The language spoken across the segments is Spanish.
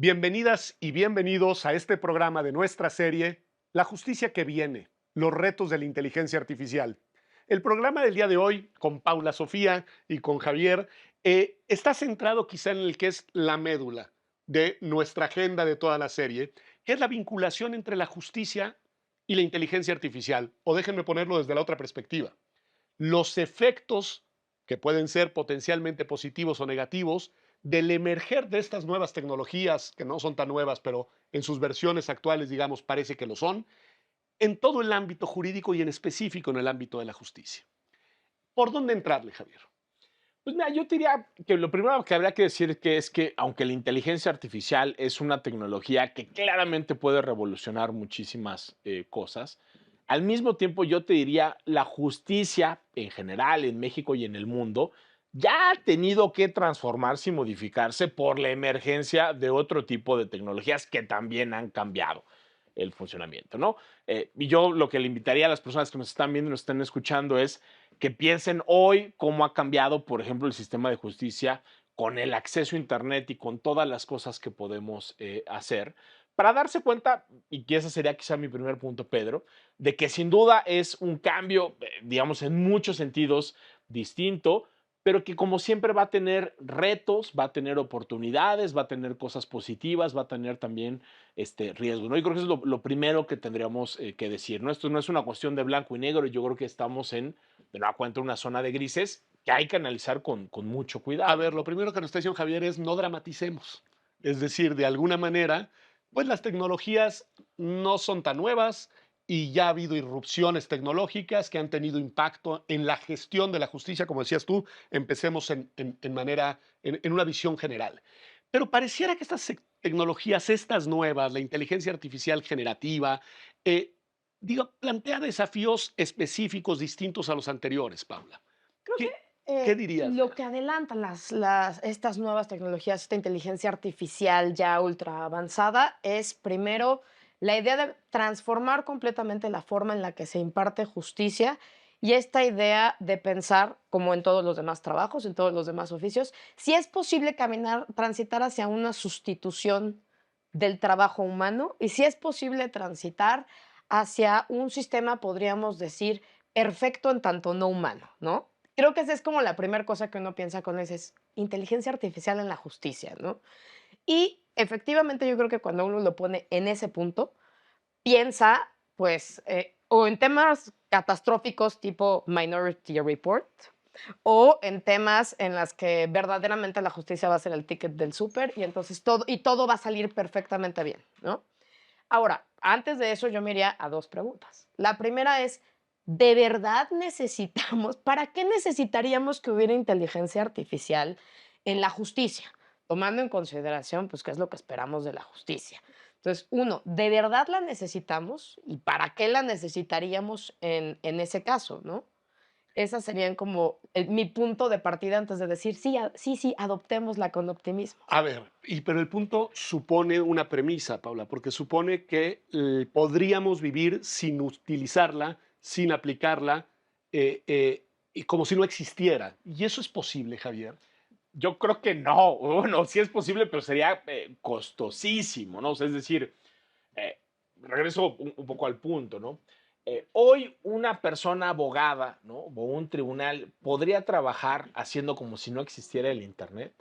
Bienvenidas y bienvenidos a este programa de nuestra serie La justicia que viene, los retos de la inteligencia artificial. El programa del día de hoy, con Paula Sofía y con Javier, está centrado quizá en el que es la médula de nuestra agenda de toda la serie, que es la vinculación entre la justicia y la inteligencia artificial. O déjenme ponerlo desde la otra perspectiva. Los efectos que pueden ser potencialmente positivos o negativos del emerger de estas nuevas tecnologías, que no son tan nuevas, pero en sus versiones actuales, digamos, parece que lo son, en todo el ámbito jurídico y en específico en el ámbito de la justicia. ¿Por dónde entrarle, Javier? Pues mira, yo te diría que lo primero que habría que decir es que aunque la inteligencia artificial es una tecnología que claramente puede revolucionar muchísimas cosas, al mismo tiempo yo te diría la justicia en general en México y en el mundo ya ha tenido que transformarse y modificarse por la emergencia de otro tipo de tecnologías que también han cambiado el funcionamiento, ¿no? Y yo lo que le invitaría a las personas que nos están viendo y nos están escuchando es que piensen hoy cómo ha cambiado, por ejemplo, el sistema de justicia con el acceso a Internet y con todas las cosas que podemos hacer, para darse cuenta, y que ese sería quizá mi primer punto, Pedro, de que sin duda es un cambio, digamos, en muchos sentidos distinto, pero que como siempre va a tener retos, va a tener oportunidades, va a tener cosas positivas, va a tener también riesgos, ¿no? Yo creo que eso es lo primero que tendríamos que decir, ¿no? Esto no es una cuestión de blanco y negro, yo creo que estamos de nueva cuenta, una zona de grises que hay que analizar con mucho A cuidado. ver, lo primero que nos está diciendo Javier es no dramaticemos. Es decir, de alguna manera, pues las tecnologías no son tan nuevas y ya ha habido irrupciones tecnológicas que han tenido impacto en la gestión de la justicia, como decías tú, empecemos en una visión general. Pero pareciera que estas tecnologías, estas nuevas, la inteligencia artificial generativa, eh, plantea desafíos específicos distintos a los anteriores, Paula. Creo que, ¿Qué dirías? lo que adelantan estas nuevas tecnologías, esta inteligencia artificial ya ultra avanzada, es primero la idea de transformar completamente la forma en la que se imparte justicia y esta idea de pensar, como en todos los demás trabajos, en todos los demás oficios, si es posible transitar hacia una sustitución del trabajo humano y si es posible transitar hacia un sistema, podríamos decir, perfecto en tanto no humano, ¿no? Creo que esa es como la primera cosa que uno piensa con eso, es inteligencia artificial en la justicia, ¿no? Y efectivamente yo creo que cuando uno lo pone en ese punto, piensa, pues, o en temas catastróficos tipo Minority Report, o en temas en las que verdaderamente la justicia va a ser el ticket del súper y entonces todo va a salir perfectamente bien, ¿no? Ahora, antes de eso yo me iría a dos preguntas. La primera es, ¿de verdad necesitamos, para qué necesitaríamos que hubiera inteligencia artificial en la justicia? Tomando en consideración, pues, qué es lo que esperamos de la justicia. Entonces, uno, ¿de verdad la necesitamos? ¿Y para qué la necesitaríamos en ese caso, no? Esas serían como mi punto de partida antes de decir, sí, sí, adoptémosla con optimismo. A ver, pero el punto supone una premisa, Paula, porque supone que podríamos vivir sin utilizarla, sin aplicarla, y como si no existiera. Y eso es posible, Javier. Yo creo que no, bueno, sí es posible, pero sería costosísimo, ¿no? O sea, es decir, eh, regreso un poco al punto, ¿no? Hoy una persona abogada, ¿no? O un tribunal podría trabajar haciendo como si no existiera el Internet.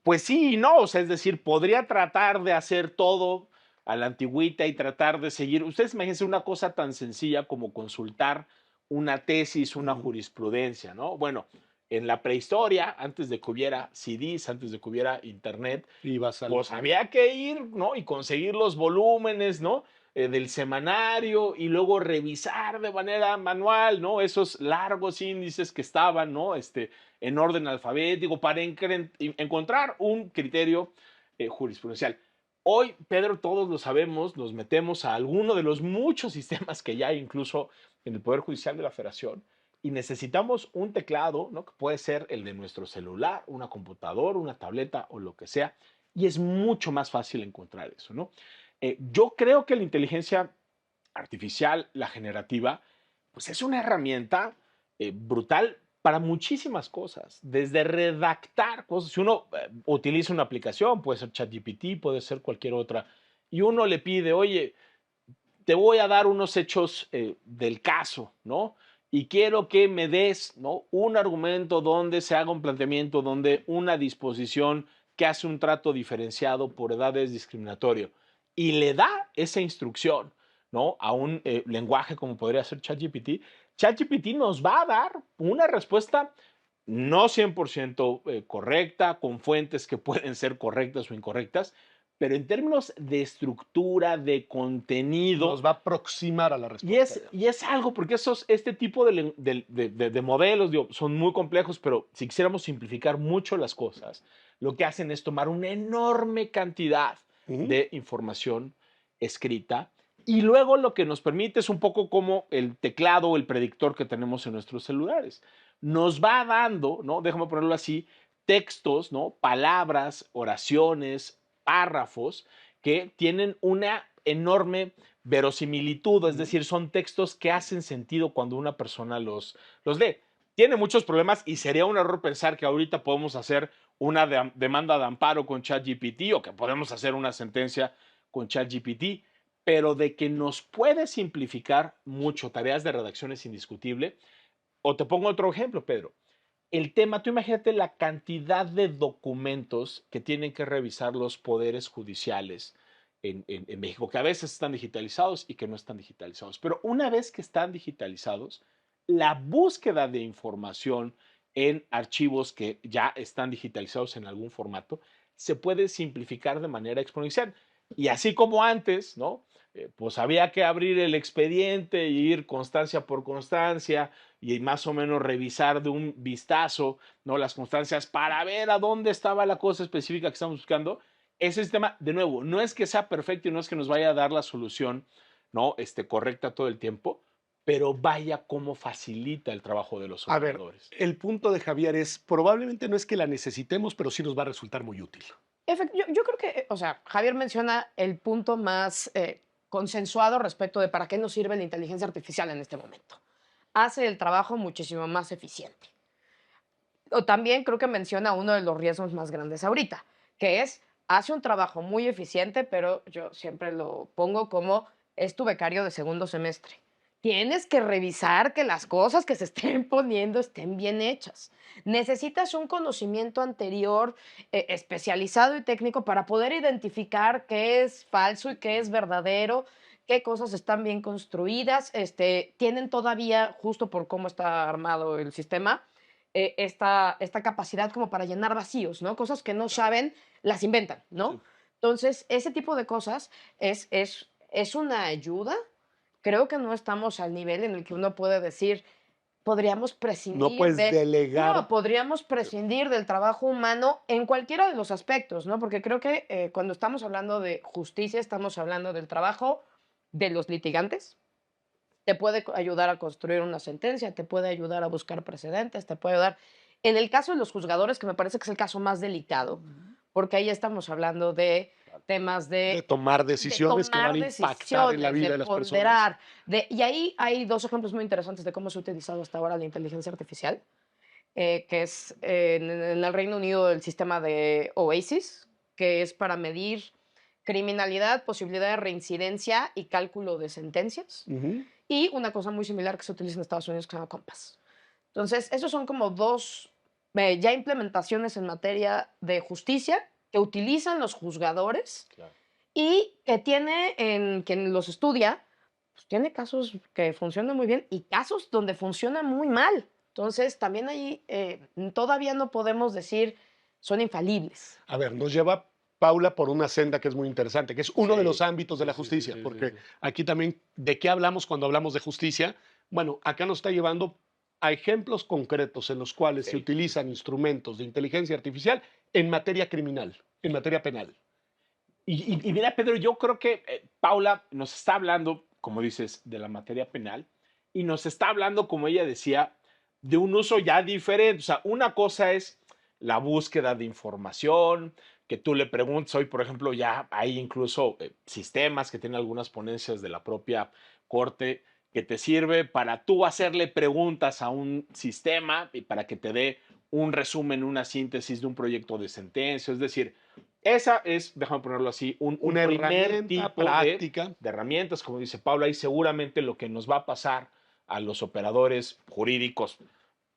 Pues sí y no, o sea, es decir, podría tratar de hacer todo a la antigüita y tratar de seguir. Ustedes imagínense una cosa tan sencilla como consultar una tesis, una Ujú. jurisprudencia, ¿no? Bueno, en la prehistoria, antes de que hubiera CDs, antes de que hubiera internet, Y vas al. pues había que ir, ¿no? Y conseguir los volúmenes, ¿no? Del semanario y luego revisar de manera manual, ¿no? Esos largos índices que estaban, ¿no? En orden alfabético para encontrar un criterio jurisprudencial. Hoy, Pedro, todos lo sabemos, nos metemos a alguno de los muchos sistemas que ya hay incluso en el Poder Judicial de la Federación y necesitamos un teclado, ¿no? Que puede ser el de nuestro celular, una computadora, una tableta o lo que sea, y es mucho más fácil encontrar eso, ¿no? Yo creo que la inteligencia artificial, la generativa, pues es una herramienta brutal, para muchísimas cosas, desde redactar cosas. Si uno utiliza una aplicación, puede ser ChatGPT, puede ser cualquier otra, y uno le pide, oye, te voy a dar unos hechos del caso, ¿no? Y quiero que me des, ¿no?, un argumento donde se haga un planteamiento, donde una disposición que hace un trato diferenciado por edad es discriminatorio. Y le da esa instrucción, ¿no?, a un lenguaje como podría ser ChatGPT. ChatGPT nos va a dar una respuesta no 100% correcta, con fuentes que pueden ser correctas o incorrectas, pero en términos de estructura, de contenido, Nos va a aproximar a la y respuesta. es algo, porque este tipo de modelos digo, son muy complejos, pero si quisiéramos simplificar mucho las cosas, lo que hacen es tomar una enorme cantidad de información escrita y luego lo que nos permite es un poco como el teclado o el predictor que tenemos en nuestros celulares. Nos va dando, ¿no? Déjame ponerlo así, textos, ¿no? Palabras, oraciones, párrafos que tienen una enorme verosimilitud, es decir, son textos que hacen sentido cuando una persona los lee. Tiene muchos problemas y sería un error pensar que ahorita podemos hacer una demanda de amparo con ChatGPT o que podemos hacer una sentencia con ChatGPT, pero de que nos puede simplificar mucho tareas de redacción es indiscutible. O te pongo otro ejemplo, Pedro. El tema, tú imagínate la cantidad de documentos que tienen que revisar los poderes judiciales en México, que a veces están digitalizados y que no están digitalizados. Pero una vez que están digitalizados, la búsqueda de información en archivos que ya están digitalizados en algún formato se puede simplificar de manera exponencial. Y así como antes, ¿no? Pues había que abrir el expediente y ir constancia por constancia y más o menos revisar de un vistazo, ¿no?, las constancias para ver a dónde estaba la cosa específica que estamos buscando. Ese sistema, de nuevo, no es que sea perfecto y no es que nos vaya a dar la solución, ¿no?, correcta todo el tiempo, pero vaya cómo facilita el trabajo de los A ver, operadores. el punto de Javier es, probablemente no es que la necesitemos, pero sí nos va a resultar muy útil. Yo creo que, o sea, Javier menciona el punto más consensuado respecto de para qué nos sirve la inteligencia artificial en este momento. Hace el trabajo muchísimo más eficiente. O también creo que menciona uno de los riesgos más grandes ahorita, que es, hace un trabajo muy eficiente, pero yo siempre lo pongo como, es tu becario de segundo semestre. Tienes que revisar que las cosas que se estén poniendo estén bien hechas. Necesitas un conocimiento anterior, especializado y técnico para poder identificar qué es falso y qué es verdadero, qué cosas están bien construidas, tienen todavía, justo por cómo está armado el sistema, esta capacidad como para llenar vacíos, ¿no? Cosas que no saben, las inventan, ¿no? Sí. Entonces, ese tipo de cosas es una ayuda. Creo que no estamos al nivel en el que uno puede decir, podríamos No prescindir puedes de... No, delegar. podríamos prescindir del trabajo humano en cualquiera de los aspectos, ¿no? Porque creo que cuando estamos hablando de justicia, estamos hablando del trabajo de los litigantes, te puede ayudar a construir una sentencia, te puede ayudar a buscar precedentes, te puede ayudar. En el caso de los juzgadores, que me parece que es el caso más delicado, porque ahí estamos hablando de temas De tomar de decisiones que van tomar a impactar en la decisiones, de vida de las personas. ponderar. Y ahí hay dos ejemplos muy interesantes de cómo se ha utilizado hasta ahora la inteligencia artificial, que es en el Reino Unido el sistema de OASIS, que es para medir criminalidad, posibilidad de reincidencia y cálculo de sentencias. Ujú. Y una cosa muy similar que se utiliza en Estados Unidos que se llama Compass. Entonces, esos son como dos ya implementaciones en materia de justicia que utilizan los juzgadores Claro. y que tiene, en quien los estudia, pues tiene casos que funcionan muy bien y casos donde funciona muy mal. Entonces, también ahí todavía no podemos decir son infalibles. A ver, nos lleva Paula por una senda que es muy interesante, que es uno de los Sí, ámbitos de sí, la sí, sí, justicia, sí, sí, porque sí. aquí también, ¿de qué hablamos cuando hablamos de justicia? Bueno, acá nos está llevando a ejemplos concretos en los cuales se Sí. utilizan instrumentos de inteligencia artificial en materia criminal, en materia penal. Y mira, Pedro, yo creo que Paula nos está hablando, como dices, de la materia penal y nos está hablando, como ella decía, de un uso ya diferente. O sea, una cosa es la búsqueda de información, que tú le preguntes, hoy, por ejemplo, ya hay incluso sistemas que tienen algunas ponencias de la propia corte que te sirve para tú hacerle preguntas a un sistema y para que te dé un resumen, una síntesis de un proyecto de sentencia. Es decir, esa es, déjame ponerlo así, un Una primer herramienta tipo práctica. de herramientas, como dice Pablo, ahí seguramente lo que nos va a pasar a los operadores jurídicos,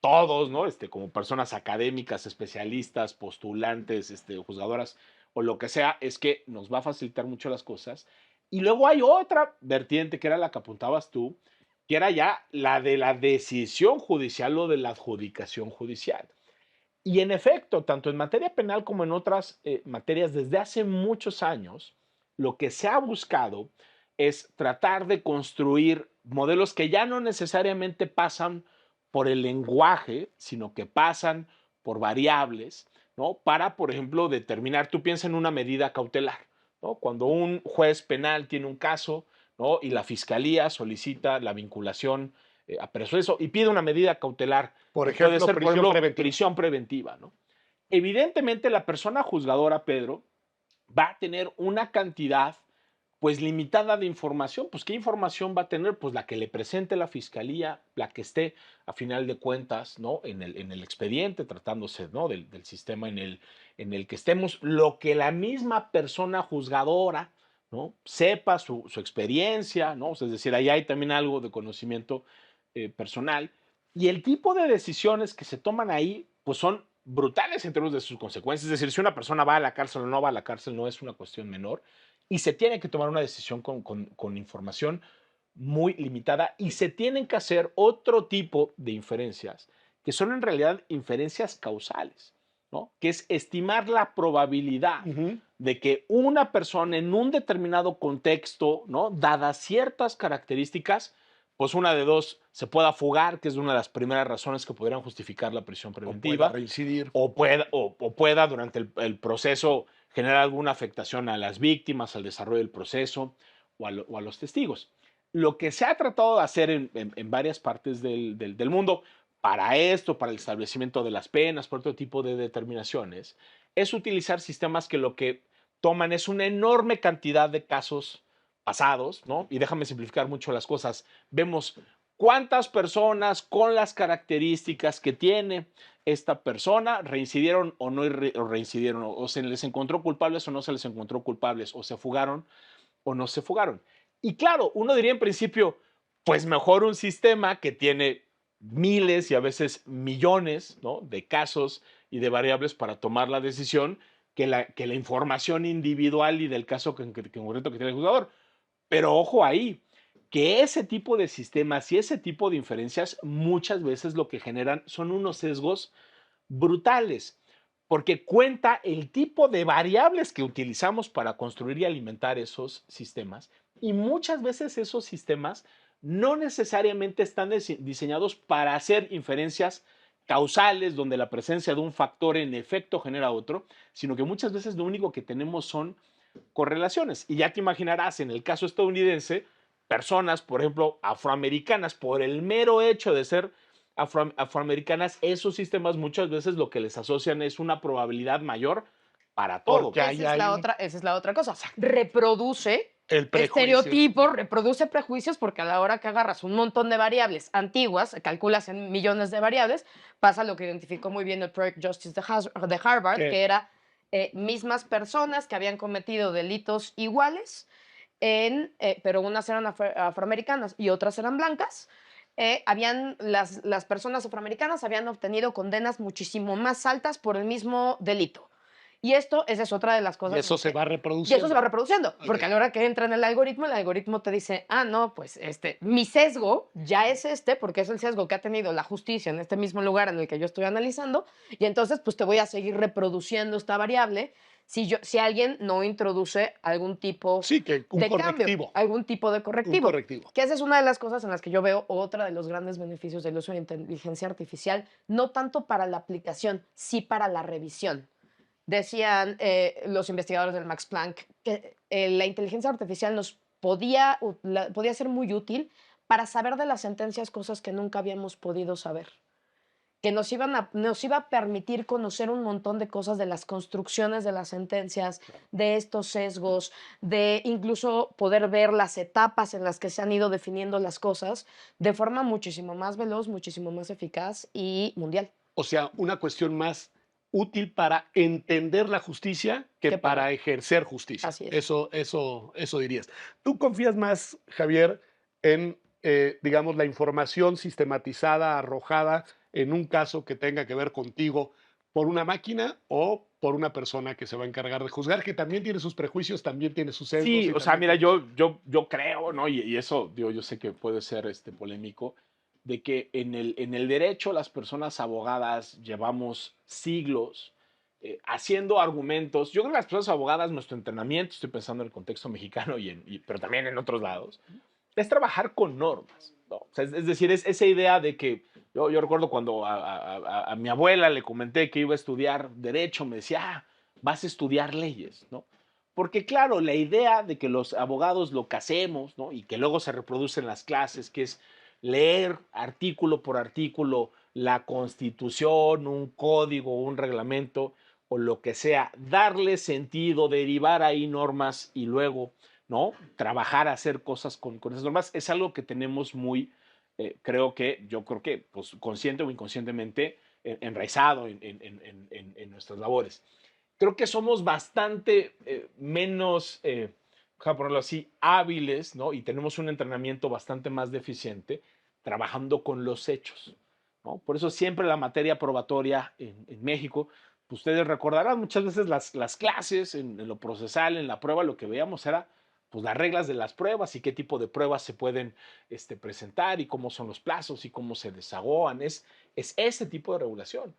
todos, ¿no? Como personas académicas, especialistas, postulantes, juzgadoras o lo que sea, es que nos va a facilitar mucho las cosas. Y luego hay otra vertiente que era la que apuntabas tú, que era ya la de la decisión judicial o de la adjudicación judicial. Y en efecto, tanto en materia penal como en otras materias, desde hace muchos años, lo que se ha buscado es tratar de construir modelos que ya no necesariamente pasan por el lenguaje, sino que pasan por variables, ¿no? Para, por ejemplo, determinar, tú piensas en una medida cautelar, ¿no? Cuando un juez penal tiene un caso, ¿no? Y la fiscalía solicita la vinculación a proceso y pide una medida cautelar Por que puede ejemplo, ser, por prisión ejemplo, preventiva. prisión preventiva, ¿no? Evidentemente, la persona juzgadora, Pedro, va a tener una cantidad pues limitada de información. Pues ¿qué información va a tener? Pues la que le presente la fiscalía, la que esté a final de cuentas, ¿no? En el expediente, tratándose, ¿no? Del sistema en el que estemos, lo que la misma persona juzgadora, ¿no? Sepa su experiencia, ¿no? O sea, es decir, ahí hay también algo de conocimiento personal. Y el tipo de decisiones que se toman ahí, pues son brutales en términos de sus consecuencias. Es decir, si una persona va a la cárcel o no va a la cárcel, no es una cuestión menor y se tiene que tomar una decisión con información muy limitada y se tienen que hacer otro tipo de inferencias que son en realidad inferencias causales, ¿no? Que es estimar la probabilidad de que una persona en un determinado contexto, ¿no? Dadas ciertas características, pues una de dos, se pueda fugar, que es una de las primeras razones que podrían justificar la prisión O pueda preventiva, reincidir. o pueda durante el proceso generar alguna afectación a las víctimas, al desarrollo del proceso o a los testigos. Lo que se ha tratado de hacer en varias partes del mundo para esto, para el establecimiento de las penas, por otro tipo de determinaciones, es utilizar sistemas que lo que toman es una enorme cantidad de casos pasados, ¿no? Y déjame simplificar mucho las cosas. Vemos cuántas personas con las características que tiene esta persona reincidieron o no reincidieron, o se les encontró culpables o no se les encontró culpables, o se fugaron o no se fugaron. Y claro, uno diría en principio, pues mejor un sistema que tiene miles y a veces millones, ¿no? De casos y de variables para tomar la decisión que la información individual y del caso concreto que tiene el juzgador. Pero ojo ahí, que ese tipo de sistemas y ese tipo de inferencias muchas veces lo que generan son unos sesgos brutales, porque cuenta el tipo de variables que utilizamos para construir y alimentar esos sistemas. Y muchas veces esos sistemas no necesariamente están diseñados para hacer inferencias causales, donde la presencia de un factor en efecto genera otro, sino que muchas veces lo único que tenemos son correlaciones. Y ya te imaginarás, en el caso estadounidense, personas, por ejemplo, afroamericanas, por el mero hecho de ser afroamericanas, esos sistemas muchas veces lo que les asocian es una probabilidad mayor para todo. Porque ahí hay Esa es la otra cosa. Reproduce el prejuicio. estereotipos, reproduce prejuicios, porque a la hora que agarras un montón de variables antiguas, calculas en millones de variables, pasa lo que identificó muy bien el Project Justice de Harvard, ¿Qué? que era mismas personas que habían cometido delitos iguales, pero unas eran afroamericanas y otras eran blancas. Las personas afroamericanas habían obtenido condenas muchísimo más altas por el mismo delito. Y esa es otra de las Y cosas. eso se va Y reproduciendo. eso se va reproduciendo, Ok. porque a la hora que entra en el algoritmo te dice, no, pues mi sesgo ya es porque es el sesgo que ha tenido la justicia en este mismo lugar en el que yo estoy analizando, y entonces pues te voy a seguir reproduciendo esta variable si alguien no introduce algún tipo Sí, que un de correctivo. cambio, algún tipo de Un correctivo. correctivo. Que esa es una de las cosas en las que yo veo otra de los grandes beneficios del uso de inteligencia artificial, no tanto para la aplicación, sí para la revisión. Decían los investigadores del Max Planck que la inteligencia artificial nos podía ser muy útil para saber de las sentencias cosas que nunca habíamos podido saber. que nos iba a permitir conocer un montón de cosas de las construcciones de las sentencias, de estos sesgos, de incluso poder ver las etapas en las que se han ido definiendo las cosas de forma muchísimo más veloz, muchísimo más eficaz y mundial. O sea, una cuestión más útil para entender la justicia que Que para ejercer justicia. Así es. Eso dirías. ¿Tú confías más, Javier, en, digamos, la información sistematizada, arrojada en un caso que tenga que ver contigo por una máquina o por una persona que se va a encargar de juzgar, que también tiene sus prejuicios, también tiene sus sesgos? Sí, Y o sea, también mira, tiene yo creo, ¿no? Y eso, digo, yo sé que puede ser polémico, de que en el derecho las personas abogadas llevamos siglos haciendo argumentos. Yo creo que las personas abogadas, nuestro entrenamiento, estoy pensando en el contexto mexicano, pero también en otros lados, es trabajar con normas, ¿no? O sea, es decir, es esa idea de que yo recuerdo cuando a mi abuela le comenté que iba a estudiar derecho, me decía, vas a estudiar leyes, ¿no? Porque claro, la idea de que los abogados lo que hacemos, ¿no? Y que luego se reproduce en las clases, que es leer artículo por artículo la constitución, un código, un reglamento o lo que sea, darle sentido, derivar ahí normas y luego, ¿no? Trabajar, hacer cosas con esas normas, es algo que tenemos muy, yo creo que, pues, consciente o inconscientemente, enraizado en nuestras labores. Creo que somos bastante menos, vamos a ponerlo así, hábiles, ¿no? Y tenemos un entrenamiento bastante más deficiente trabajando con los hechos, ¿no? Por eso siempre la materia probatoria en México, pues ustedes recordarán muchas veces las clases en lo procesal, en la prueba, lo que veíamos era pues las reglas de las pruebas y qué tipo de pruebas se pueden presentar y cómo son los plazos y cómo se desahogan. Es ese tipo de regulación.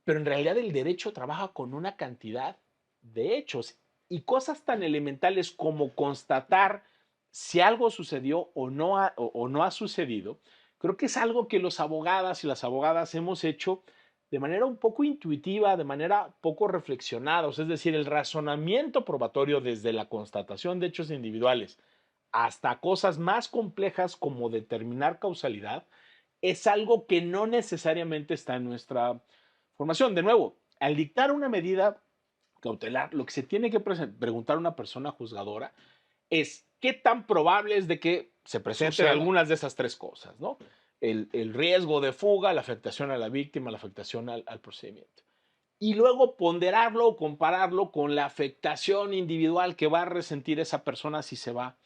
Pero en realidad el derecho trabaja con una cantidad de hechos y cosas tan elementales como constatar si algo sucedió o no ha sucedido. Creo que es algo que los abogadas y las abogadas hemos hecho de manera un poco intuitiva, de manera poco reflexionada. O sea, es decir, el razonamiento probatorio desde la constatación de hechos individuales hasta cosas más complejas como determinar causalidad es algo que no necesariamente está en nuestra formación. De nuevo, al dictar una medida cautelar, lo que se tiene que preguntar a una persona juzgadora es qué tan probable es de que se presenten suceda. algunas de esas tres cosas, ¿no? El riesgo de fuga, la afectación a la víctima, la afectación al procedimiento. Y luego ponderarlo o compararlo con la afectación individual que va a resentir esa persona si se va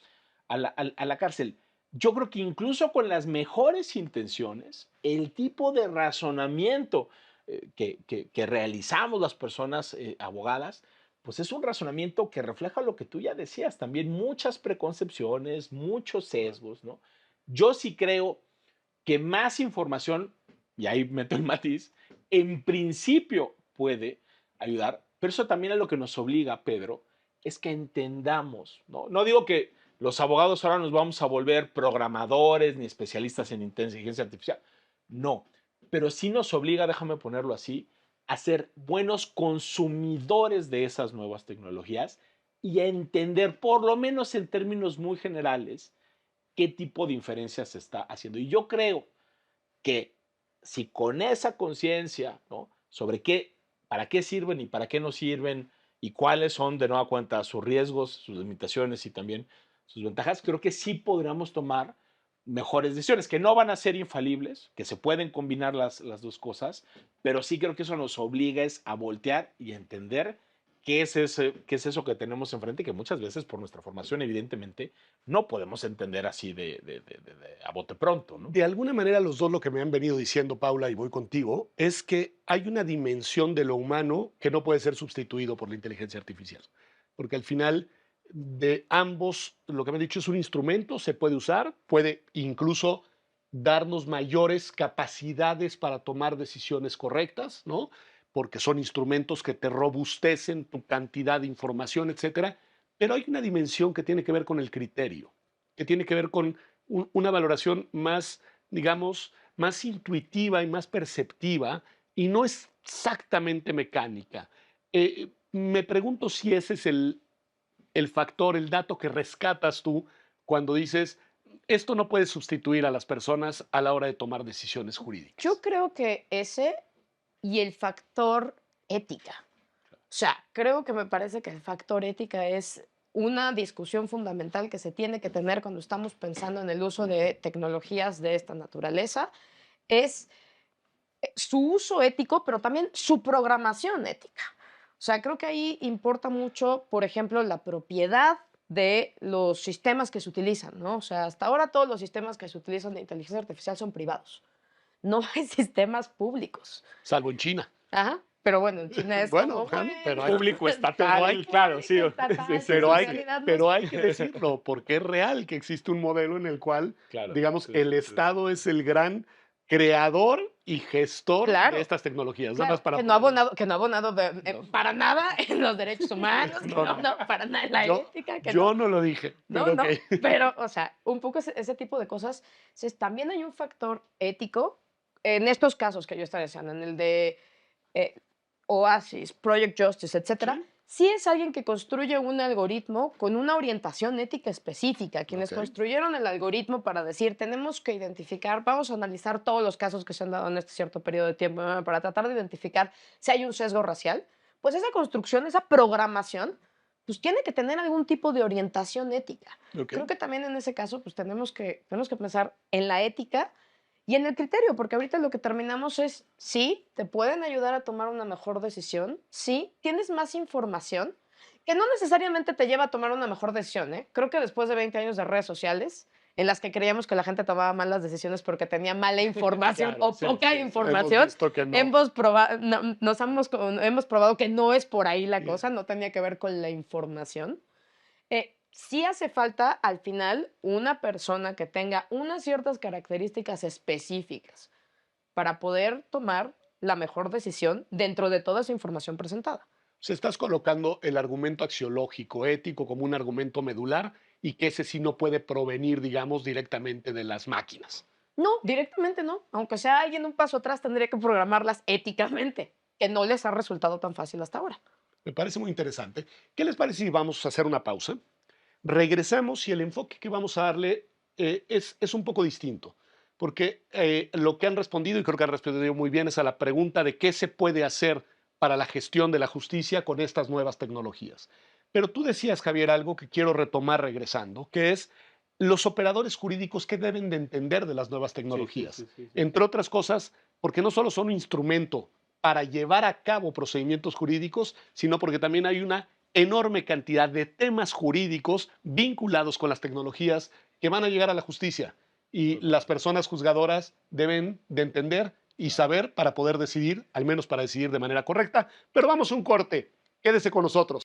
a la cárcel. Yo creo que incluso con las mejores intenciones, el tipo de razonamiento que realizamos las personas abogadas, pues es un razonamiento que refleja lo que tú ya decías, también muchas preconcepciones, muchos sesgos, ¿no? Yo sí creo que más información, y ahí meto el matiz, en principio puede ayudar, pero eso también es lo que nos obliga, Pedro, es que entendamos, ¿no? No digo que los abogados ahora nos vamos a volver programadores ni especialistas en inteligencia artificial, no, pero sí nos obliga, déjame ponerlo así, a ser buenos consumidores de esas nuevas tecnologías y a entender, por lo menos en términos muy generales, qué tipo de inferencia se está haciendo. Y yo creo que si con esa conciencia, ¿no? Sobre para qué sirven y para qué no sirven y cuáles son, de nueva cuenta, sus riesgos, sus limitaciones y también sus ventajas, creo que sí podríamos tomar mejores decisiones, que no van a ser infalibles, que se pueden combinar las dos cosas, pero sí creo que eso nos obliga a voltear y a entender qué es eso que tenemos enfrente, que muchas veces por nuestra formación, evidentemente, no podemos entender así a bote pronto, ¿no? De alguna manera, los dos lo que me han venido diciendo, Paula, y voy contigo, es que hay una dimensión de lo humano que no puede ser sustituido por la inteligencia artificial. Porque al final, de ambos, lo que me han dicho es un instrumento, se puede usar, puede incluso darnos mayores capacidades para tomar decisiones correctas, ¿no? Porque son instrumentos que te robustecen tu cantidad de información, etcétera. Pero hay una dimensión que tiene que ver con el criterio, que tiene que ver con una valoración más, digamos, más intuitiva y más perceptiva y no es exactamente mecánica. Me pregunto si ese es el factor, el dato que rescatas tú cuando dices, esto no puede sustituir a las personas a la hora de tomar decisiones jurídicas. Yo creo que ese y el factor ética. O sea, creo que me parece que el factor ética es una discusión fundamental que se tiene que tener cuando estamos pensando en el uso de tecnologías de esta naturaleza. Es su uso ético, pero también su programación ética. O sea, creo que ahí importa mucho, por ejemplo, la propiedad de los sistemas que se utilizan, ¿no? O sea, hasta ahora todos los sistemas que se utilizan de inteligencia artificial son privados. No hay sistemas públicos. Salvo en China. Ajá. Pero bueno, en China es Bueno, como, bueno, bueno, pero hay- Público pero estatal, hay- claro, sí. estatal, Sí, sí, Pero en hay, realidad no pero es- hay que decirlo, porque es real que existe un modelo en el cual, Claro, digamos, sí, el sí. Estado es el gran creador y gestor Claro, de estas tecnologías. Nada claro, más para que no ha poner- abonado No. para nada en los derechos humanos, que No, no, no. para nada en la Yo, ética, que yo no. no lo dije, No, pero no, ok. pero, o sea, un poco ese tipo de cosas. También hay un factor ético en estos casos que yo estaba diciendo, en el de eh, Oasis, Project Justice, etcétera. Sí. Sí es alguien que construye un algoritmo con una orientación ética específica. Quienes Ok. construyeron el algoritmo para decir, tenemos que identificar, vamos a analizar todos los casos que se han dado en este cierto periodo de tiempo para tratar de identificar si hay un sesgo racial, pues esa construcción, esa programación, pues tiene que tener algún tipo de orientación ética. Ok. Creo que también en ese caso, pues tenemos que pensar en la ética y en el criterio, porque ahorita lo que terminamos es, sí, te pueden ayudar a tomar una mejor decisión, sí, tienes más información, que no necesariamente te lleva a tomar una mejor decisión, ¿eh? Creo que después de 20 años de redes sociales, en las que creíamos que la gente tomaba malas decisiones porque tenía mala información Claro, o sí, poca sí, sí. información, Hemos visto que no. hemos probado que no es por ahí la Sí. cosa, no tenía que ver con la información. Sí hace falta al final una persona que tenga unas ciertas características específicas para poder tomar la mejor decisión dentro de toda esa información presentada. Se estás colocando el argumento axiológico, ético, como un argumento medular y que ese sí no puede provenir, digamos, directamente de las máquinas. No, directamente no. Aunque sea alguien un paso atrás, tendría que programarlas éticamente, que no les ha resultado tan fácil hasta ahora. Me parece muy interesante. ¿Qué les parece si vamos a hacer una pausa? Regresamos y el enfoque que vamos a darle es un poco distinto, porque lo que han respondido, y creo que han respondido muy bien, es a la pregunta de qué se puede hacer para la gestión de la justicia con estas nuevas tecnologías. Pero tú decías, Javier, algo que quiero retomar regresando, que es los operadores jurídicos que deben de entender de las nuevas tecnologías. Sí. Entre otras cosas, porque no solo son un instrumento para llevar a cabo procedimientos jurídicos, sino porque también hay una enorme cantidad de temas jurídicos vinculados con las tecnologías que van a llegar a la justicia y las personas juzgadoras deben de entender y saber para poder decidir, al menos para decidir de manera correcta. Pero vamos a un corte. Quédese con nosotros.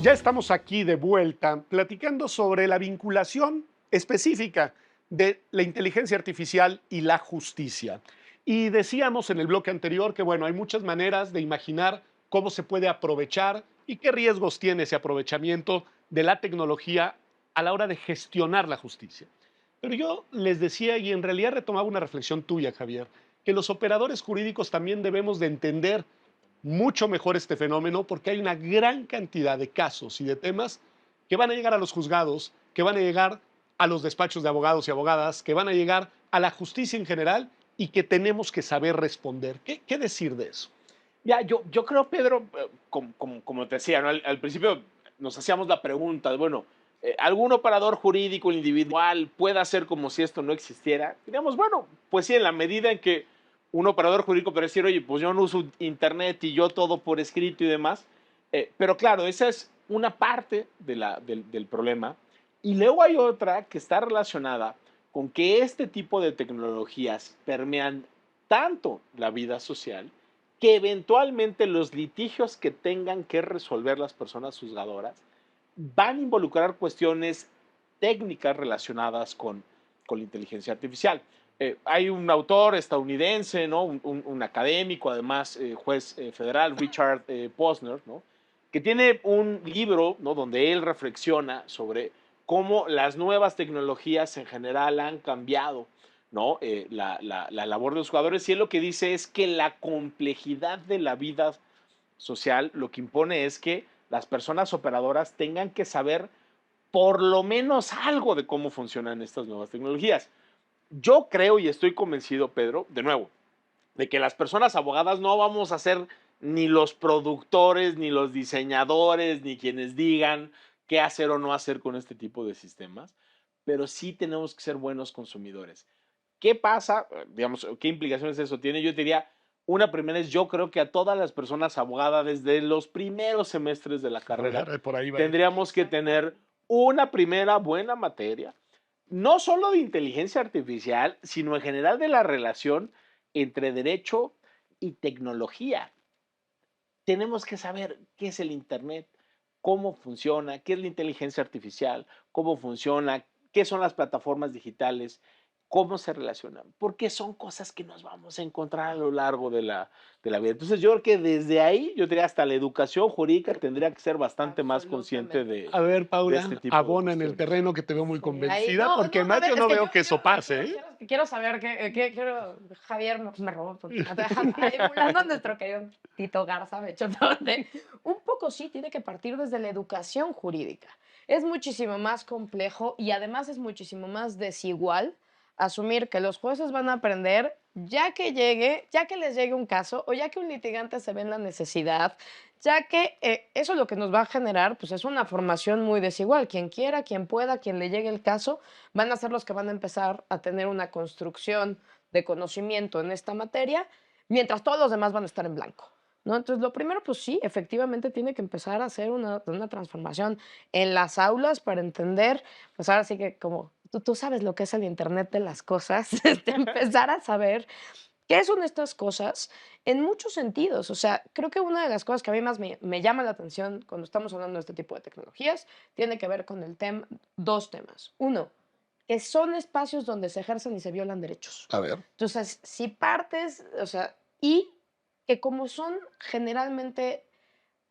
Ya estamos aquí de vuelta platicando sobre la vinculación específica de la inteligencia artificial y la justicia. Y decíamos en el bloque anterior que, bueno, hay muchas maneras de imaginar cómo se puede aprovechar y qué riesgos tiene ese aprovechamiento de la tecnología a la hora de gestionar la justicia. Pero yo les decía, y en realidad retomaba una reflexión tuya, Javier, que los operadores jurídicos también debemos de entender mucho mejor este fenómeno porque hay una gran cantidad de casos y de temas que van a llegar a los juzgados, que van a llegar a los despachos de abogados y abogadas, que van a llegar a la justicia en general y que tenemos que saber responder. ¿Qué decir de eso? Ya, yo creo, Pedro, como te decía, ¿no? Al principio nos hacíamos la pregunta de, bueno, ¿algún operador jurídico individual puede hacer como si esto no existiera? Digamos, bueno, pues sí, en la medida en que un operador jurídico puede decir, oye, pues yo no uso internet y yo todo por escrito y demás. Pero claro, esa es una parte del problema. Y luego hay otra que está relacionada con que este tipo de tecnologías permean tanto la vida social que eventualmente los litigios que tengan que resolver las personas juzgadoras van a involucrar cuestiones técnicas relacionadas con la inteligencia artificial. Hay un autor estadounidense, ¿no? un académico, además juez federal, Richard Posner, ¿no? Que tiene un libro, ¿no? Donde él reflexiona sobre cómo las nuevas tecnologías en general han cambiado ¿no? La labor de los jugadores, y él lo que dice es que la complejidad de la vida social lo que impone es que las personas operadoras tengan que saber por lo menos algo de cómo funcionan estas nuevas tecnologías. Yo creo y estoy convencido, Pedro, de nuevo, de que las personas abogadas no vamos a ser ni los productores, ni los diseñadores, ni quienes digan qué hacer o no hacer con este tipo de sistemas, pero sí tenemos que ser buenos consumidores. ¿Qué pasa? Digamos, ¿qué implicaciones eso tiene? Yo te diría, una primera es, yo creo que a todas las personas abogadas desde los primeros semestres de la carrera Por ahí va. tendríamos que tener una primera buena materia, no solo de inteligencia artificial, sino en general de la relación entre derecho y tecnología. Tenemos que saber qué es el Internet, cómo funciona, qué es la inteligencia artificial, cómo funciona, qué son las plataformas digitales, cómo se relacionan, porque son cosas que nos vamos a encontrar a lo largo de la vida. Entonces yo creo que desde ahí, yo diría hasta la educación jurídica tendría que ser bastante más consciente Absolutamente. A ver, de Paula, este tipo de abona en el cuestiones. terreno que te veo muy Sí, ahí, convencida, no, porque no, a además ver, yo es no que veo que eso pase, ¿eh? quiero saber quiero, Javier me robó, emulando a nuestro querido Tito Garza, me echó donde un poco sí tiene que partir desde la educación jurídica. Es muchísimo más complejo y además es muchísimo más desigual asumir que los jueces van a aprender ya que les llegue un caso o ya que un litigante se ve en la necesidad, ya que eso lo que nos va a generar pues es una formación muy desigual. Quien quiera, quien pueda, quien le llegue el caso, van a ser los que van a empezar a tener una construcción de conocimiento en esta materia, mientras todos los demás van a estar en blanco, ¿no? Entonces, lo primero, pues sí, efectivamente tiene que empezar a hacer una transformación en las aulas para entender, pues ahora sí que como tú sabes lo que es el Internet de las cosas, empezar a saber qué son estas cosas en muchos sentidos. O sea, creo que una de las cosas que a mí más me llama la atención cuando estamos hablando de este tipo de tecnologías tiene que ver con dos temas. Uno, que son espacios donde se ejercen y se violan derechos. A ver. Entonces, si partes, o sea, y que como son generalmente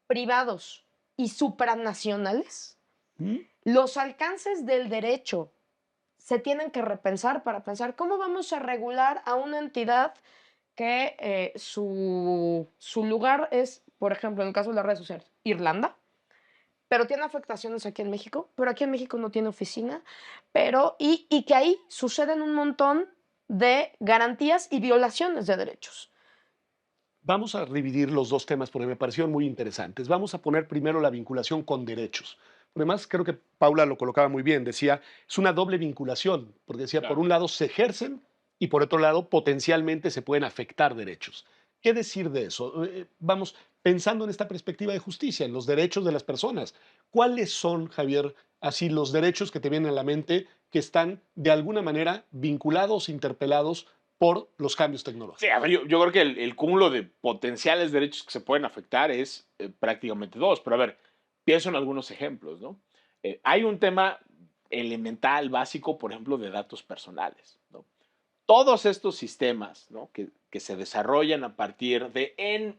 privados y supranacionales, ¿Mm? los alcances del derecho se tienen que repensar para pensar cómo vamos a regular a una entidad que su lugar es, por ejemplo, en el caso de las redes sociales, Irlanda, pero tiene afectaciones aquí en México, pero aquí en México no tiene oficina, y que ahí suceden un montón de garantías y violaciones de derechos. Vamos a dividir los dos temas porque me parecieron muy interesantes. Vamos a poner primero la vinculación con derechos. Además, creo que Paula lo colocaba muy bien. Decía, es una doble vinculación, porque decía, por Claro. un lado se ejercen y por otro lado potencialmente se pueden afectar derechos. ¿Qué decir de eso? Vamos, pensando en esta perspectiva de justicia, en los derechos de las personas. ¿Cuáles son, Javier, así los derechos que te vienen a la mente que están de alguna manera vinculados, interpelados por los cambios Sí, tecnológicos? a ver, yo creo que el cúmulo de potenciales derechos que se pueden afectar es prácticamente dos, pero a ver, pienso en algunos ejemplos, ¿no? Hay un tema elemental, básico, por ejemplo, de datos personales, ¿no? Todos estos sistemas, ¿no? que se desarrollan a partir de en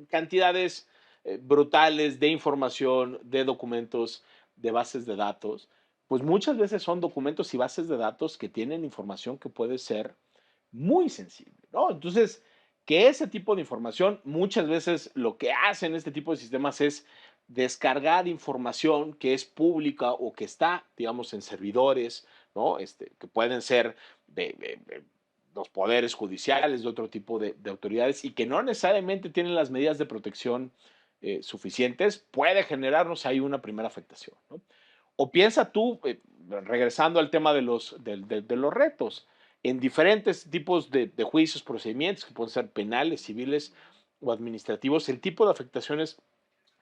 cantidades brutales de información, de documentos, de bases de datos, pues muchas veces son documentos y bases de datos que tienen información que puede ser muy sensible, ¿no? Entonces, que ese tipo de información, muchas veces lo que hacen este tipo de sistemas es descargar información que es pública o que está, digamos, en servidores, ¿no? Que pueden ser de los poderes judiciales, de otro tipo de autoridades y que no necesariamente tienen las medidas de protección suficientes, puede generarnos ahí una primera afectación, ¿no? O piensa tú, regresando al tema de los retos, en diferentes tipos de juicios, procedimientos, que pueden ser penales, civiles o administrativos, el tipo de afectaciones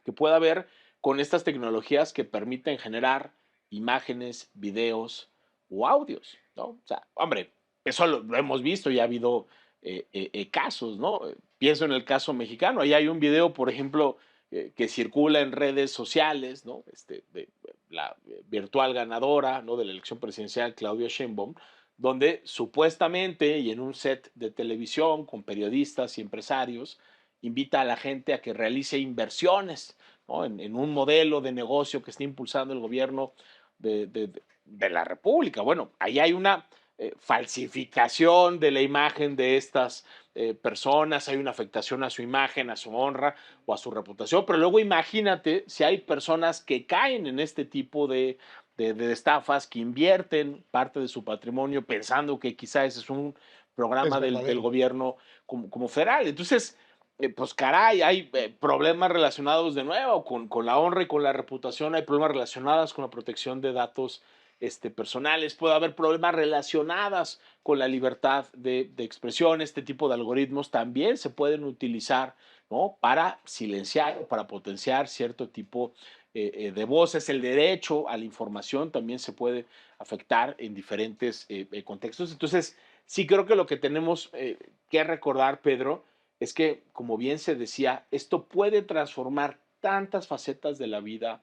que pueda haber con estas tecnologías que permiten generar imágenes, videos o audios, ¿no? O sea, hombre, eso lo hemos visto y ha habido casos, ¿no? Pienso en el caso mexicano, ahí hay un video, por ejemplo, que circula en redes sociales, ¿no? De la virtual ganadora, ¿no? De la elección presidencial, Claudia Sheinbaum, donde supuestamente y en un set de televisión con periodistas y empresarios, invita a la gente a que realice inversiones, ¿no? En un modelo de negocio que está impulsando el gobierno de la República. Bueno, ahí hay una falsificación de la imagen de estas personas, hay una afectación a su imagen, a su honra o a su reputación, pero luego imagínate si hay personas que caen en este tipo de estafas, que invierten parte de su patrimonio pensando que quizás ese es un Es programa del verdadero. gobierno como federal. Entonces, pues caray, hay problemas relacionados de nuevo con la honra y con la reputación, hay problemas relacionados con la protección de datos personales, puede haber problemas relacionados con la libertad de expresión, este tipo de algoritmos también se pueden utilizar, ¿no? Para silenciar, para potenciar cierto tipo de voces, el derecho a la información también se puede afectar en diferentes contextos. Entonces, sí creo que lo que tenemos que recordar, Pedro, es que, como bien se decía, esto puede transformar tantas facetas de la vida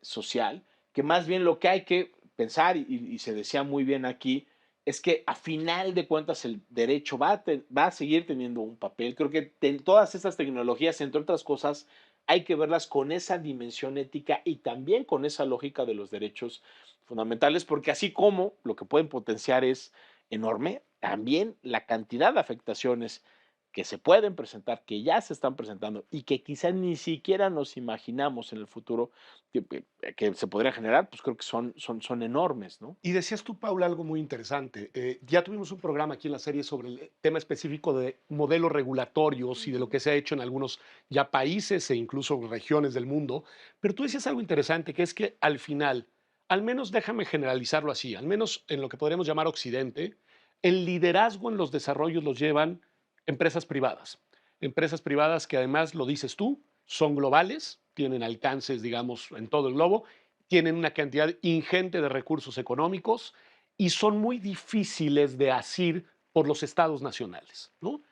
social, que más bien lo que hay que pensar, y se decía muy bien aquí, es que a final de cuentas el derecho va a seguir teniendo un papel. Creo que todas estas tecnologías, entre otras cosas, hay que verlas con esa dimensión ética y también con esa lógica de los derechos fundamentales, porque así como lo que pueden potenciar es enorme, también la cantidad de afectaciones que se pueden presentar, que ya se están presentando y que quizás ni siquiera nos imaginamos en el futuro que se podría generar, pues creo que son enormes, ¿no? Y decías tú, Paula, algo muy interesante. Ya tuvimos un programa aquí en la serie sobre el tema específico de modelos regulatorios y de lo que se ha hecho en algunos ya países e incluso regiones del mundo. Pero tú decías algo interesante, que es que al final, al menos déjame generalizarlo así, al menos en lo que podríamos llamar Occidente, el liderazgo en los desarrollos los llevan empresas privadas. Empresas privadas que además, lo dices tú, son globales, tienen alcances, digamos, en todo el globo, tienen una cantidad ingente de recursos económicos y son muy difíciles de asir por los estados nacionales, ¿no?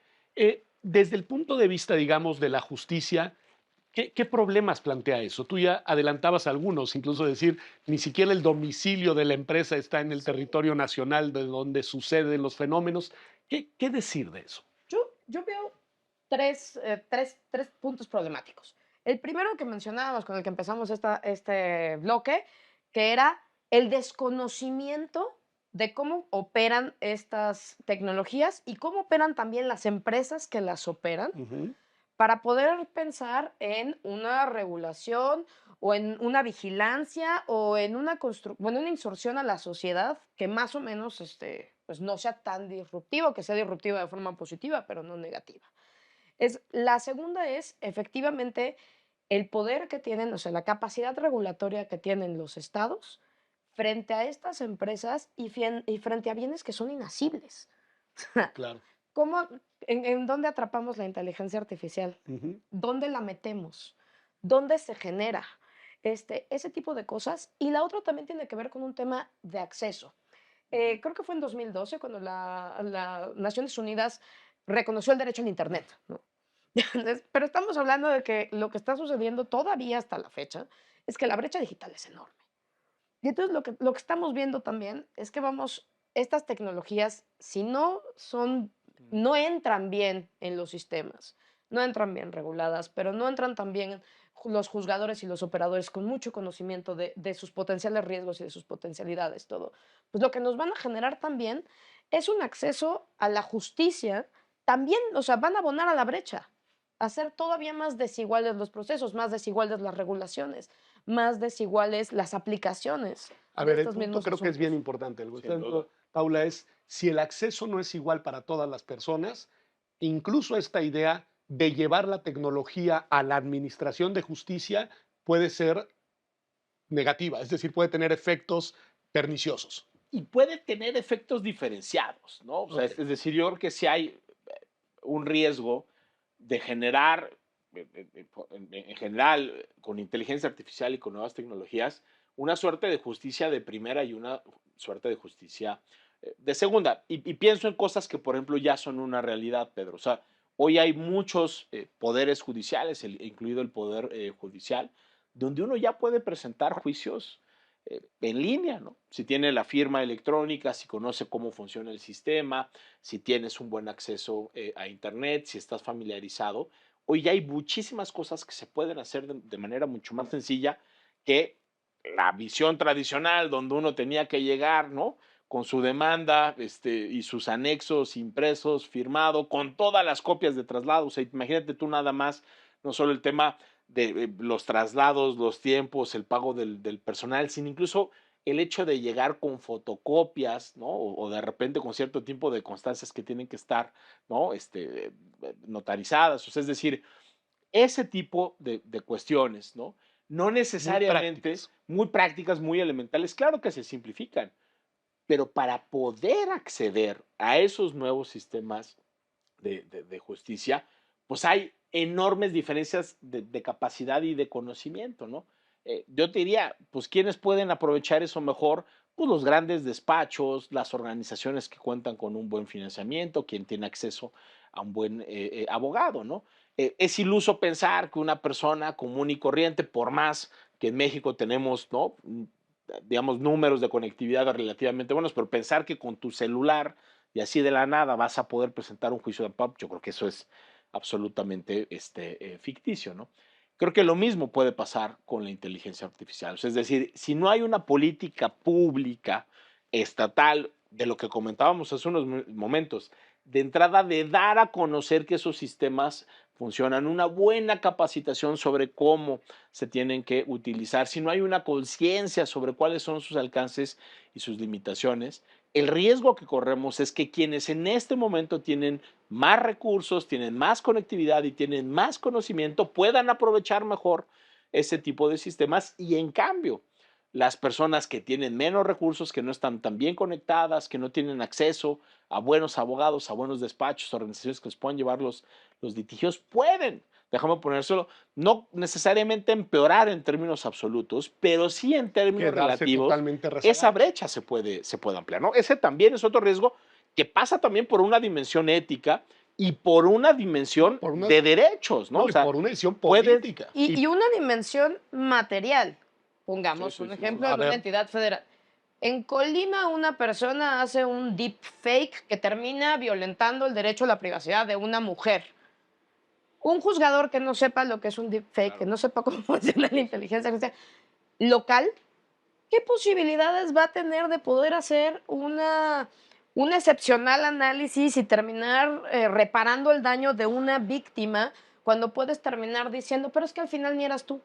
Desde el punto de vista, digamos, de la justicia, ¿qué problemas plantea eso? Tú ya adelantabas algunos, incluso decir, ni siquiera el domicilio de la empresa está en el territorio nacional de donde suceden los fenómenos. ¿Qué decir de eso? Yo veo tres puntos problemáticos. El primero que mencionábamos con el que empezamos este bloque, que era el desconocimiento de cómo operan estas tecnologías y cómo operan también las empresas que las operan Ujú. para poder pensar en una regulación o en una vigilancia o en una inserción a la sociedad que más o menos pues no sea tan disruptivo, que sea disruptiva de forma positiva, pero no negativa. La segunda es efectivamente el poder que tienen, o sea, la capacidad regulatoria que tienen los estados frente a estas empresas y frente a bienes que son inasibles. Claro. ¿Cómo, en dónde atrapamos la inteligencia artificial? Ujú. ¿Dónde la metemos? ¿Dónde se genera? Ese tipo de cosas. Y la otra también tiene que ver con un tema de acceso. Creo que fue en 2012 cuando la Naciones Unidas reconoció el derecho al Internet, ¿no? Pero estamos hablando de que lo que está sucediendo todavía hasta la fecha es que la brecha digital es enorme. Y entonces lo que estamos viendo también es que estas tecnologías, si no entran bien en los sistemas, no entran bien reguladas, pero no entran también los juzgadores y los operadores con mucho conocimiento de sus potenciales riesgos y de sus potencialidades, todo, pues lo que nos van a generar también es un acceso a la justicia, también, o sea, van a abonar a la brecha, a hacer todavía más desiguales los procesos, más desiguales las regulaciones, más desiguales las aplicaciones A de ver, el estos punto mismos creo que es bien asuntos. importante. Lo que está Sin duda. diciendo Paula es, si el acceso no es igual para todas las personas, incluso esta idea de llevar la tecnología a la administración de justicia puede ser negativa, es decir, puede tener efectos perniciosos. Y puede tener efectos diferenciados, ¿no? O sea, Ok. es decir, yo creo que si hay un riesgo de generar, en general, con inteligencia artificial y con nuevas tecnologías, una suerte de justicia de primera y una suerte de justicia de segunda. Y pienso en cosas que, por ejemplo, ya son una realidad, Pedro. O sea, hoy hay muchos poderes judiciales, incluido el poder judicial, donde uno ya puede presentar juicios en línea, ¿no? Si tiene la firma electrónica, si conoce cómo funciona el sistema, si tienes un buen acceso a Internet, si estás familiarizado. Hoy ya hay muchísimas cosas que se pueden hacer de manera mucho más sencilla que la visión tradicional donde uno tenía que llegar, ¿no? con su demanda y sus anexos impresos, firmado, con todas las copias de traslado. O sea, imagínate tú nada más, no solo el tema de los traslados, los tiempos, el pago del personal, sino incluso el hecho de llegar con fotocopias, ¿no? O de repente con cierto tipo de constancias que tienen que estar, ¿no? Notarizadas. O sea, es decir, ese tipo de cuestiones, ¿no? No Muy necesariamente prácticas. muy prácticas, muy elementales, claro que se simplifican, pero para poder acceder a esos nuevos sistemas de justicia, pues hay enormes diferencias de capacidad y de conocimiento, ¿no? Yo te diría, pues, ¿quiénes pueden aprovechar eso mejor? Pues los grandes despachos, las organizaciones que cuentan con un buen financiamiento, quien tiene acceso a un buen abogado, ¿no? Es iluso pensar que una persona común y corriente, por más que en México tenemos, ¿no? Digamos, números de conectividad relativamente buenos, pero pensar que con tu celular y así de la nada vas a poder presentar un juicio de amparo, yo creo que eso es absolutamente ficticio, ¿no? Creo que lo mismo puede pasar con la inteligencia artificial. O sea, es decir, si no hay una política pública estatal de lo que comentábamos hace unos momentos, de entrada de dar a conocer que esos sistemas funcionan, una buena capacitación sobre cómo se tienen que utilizar, si no hay una conciencia sobre cuáles son sus alcances y sus limitaciones, el riesgo que corremos es que quienes en este momento tienen más recursos, tienen más conectividad y tienen más conocimiento puedan aprovechar mejor ese tipo de sistemas y en cambio las personas que tienen menos recursos, que no están tan bien conectadas, que no tienen acceso a buenos abogados, a buenos despachos, organizaciones que les puedan llevar los litigios, pueden, déjame ponérselo, no necesariamente empeorar en términos absolutos, pero sí en términos Quedarse relativos, totalmente esa rezagados. brecha se puede ampliar, ¿no? Ese también es otro riesgo que pasa también por una dimensión ética y por una No, dimensión por una, de derechos, ¿no? no, O y sea, por una decisión puede, política. Y y, una dimensión material. sí, Pongamos sí, un sí, sí. ejemplo A de una ver, entidad federal. En Colima, una persona hace un deep fake que termina violentando el derecho a la privacidad de una mujer. Un juzgador que no sepa lo que es un deep fake, que Claro. no sepa cómo funciona la inteligencia artificial local, ¿qué posibilidades va a tener de poder hacer un excepcional análisis y terminar reparando el daño de una víctima cuando puedes terminar diciendo, pero es que al final ni eras tú?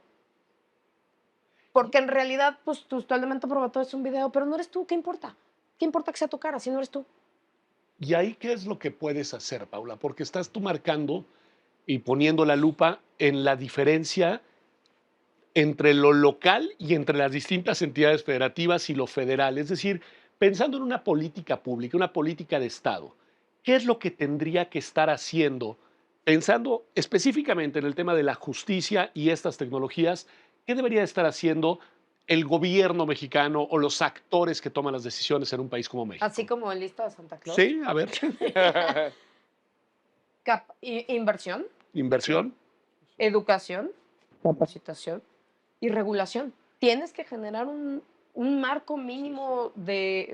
Porque en realidad, pues tu elemento probatorio es un video, pero no eres tú, ¿qué importa? ¿Qué importa que sea tu cara si no eres tú? ¿y ahí qué es lo que puedes hacer, Paula? Porque estás tú marcando y poniendo la lupa en la diferencia entre lo local y entre las distintas entidades federativas y lo federal. Es decir, pensando en una política pública, una política de Estado, ¿qué es lo que tendría que estar haciendo? Pensando específicamente en el tema de la justicia y estas tecnologías, ¿qué debería estar haciendo el gobierno mexicano o los actores que toman las decisiones en un país como Así México? como en lista de Santa Claus. Sí, a ver, Inversión, inversión. educación, capacitación y regulación. Tienes que generar un marco mínimo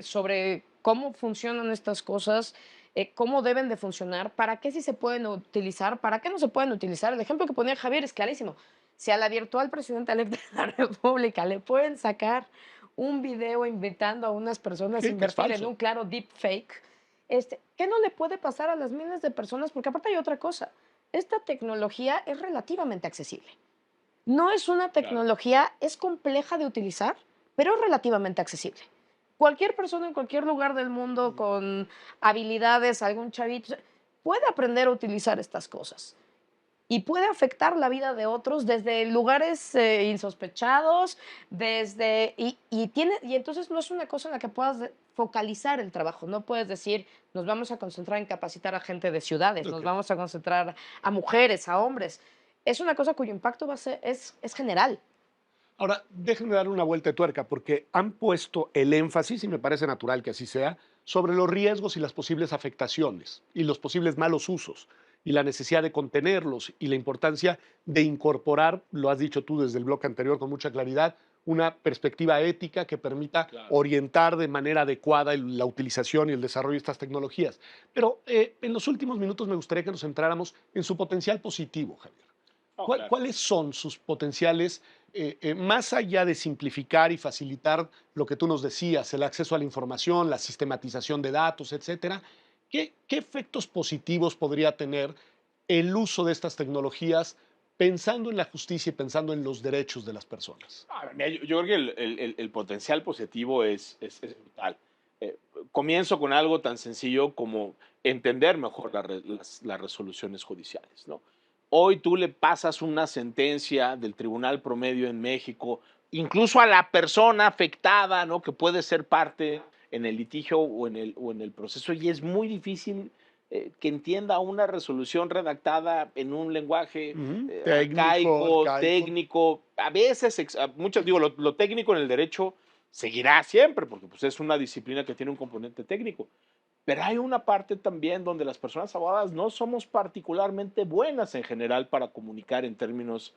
sobre cómo funcionan estas cosas, cómo deben de funcionar, para qué sí se pueden utilizar, para qué no se pueden utilizar. El ejemplo que ponía Javier es clarísimo. Si a la virtual presidenta electa de la República le pueden sacar un video invitando a unas personas a Sí, que es invertir en falso. un claro deepfake, ¿qué no le puede pasar a las miles de personas? Porque aparte hay otra cosa. Esta tecnología es relativamente accesible. No es una Claro. tecnología, es compleja de utilizar, pero es relativamente accesible. Cualquier persona en cualquier lugar del mundo con habilidades, algún chavito, puede aprender a utilizar estas cosas y puede afectar la vida de otros desde lugares insospechados, y entonces no es una cosa en la que puedas focalizar el trabajo. No puedes decir, nos vamos a concentrar en capacitar a gente de ciudades, nos Ok. vamos a concentrar a mujeres, a hombres. Es una cosa cuyo impacto es general. Ahora, déjenme dar una vuelta de tuerca, porque han puesto el énfasis, y me parece natural que así sea, sobre los riesgos y las posibles afectaciones y los posibles malos usos y la necesidad de contenerlos y la importancia de incorporar, lo has dicho tú desde el bloque anterior con mucha claridad, una perspectiva ética que permita Claro. orientar de manera adecuada la utilización y el desarrollo de estas tecnologías. Pero en los últimos minutos me gustaría que nos centráramos en su potencial positivo, Javier. No, claro. ¿Cuáles son sus potenciales, más allá de simplificar y facilitar lo que tú nos decías, el acceso a la información, la sistematización de datos, etcétera? ¿Qué efectos positivos podría tener el uso de estas tecnologías pensando en la justicia y pensando en los derechos de las personas? Mira, yo creo que el potencial positivo es brutal. Eh, Comienzo con algo tan sencillo como entender mejor las resoluciones judiciales, ¿no? Hoy tú le pasas una sentencia del tribunal promedio en México, incluso a la persona afectada, ¿no? Que puede ser parte en el litigio o en el proceso, y es muy difícil que entienda una resolución redactada en un lenguaje Técnico, arcaico, arcaico. técnico, a veces, muchas, digo, lo técnico en el derecho seguirá siempre, porque pues, es una disciplina que tiene un componente técnico, pero hay una parte también donde las personas abogadas no somos particularmente buenas en general para comunicar en términos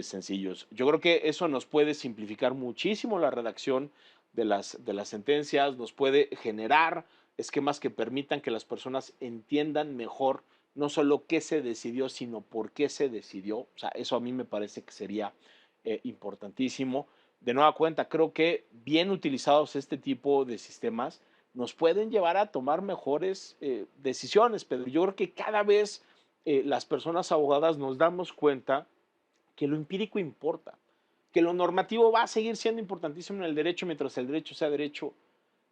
sencillos. Yo creo que eso nos puede simplificar muchísimo la redacción de las sentencias, nos puede generar esquemas que permitan que las personas entiendan mejor no solo qué se decidió, sino por qué se decidió. O sea, eso a mí me parece que sería importantísimo. De nueva cuenta, creo que bien utilizados este tipo de sistemas nos pueden llevar a tomar mejores decisiones, pero yo creo que cada vez las personas abogadas nos damos cuenta que lo empírico importa, que lo normativo va a seguir siendo importantísimo en el derecho mientras el derecho sea derecho,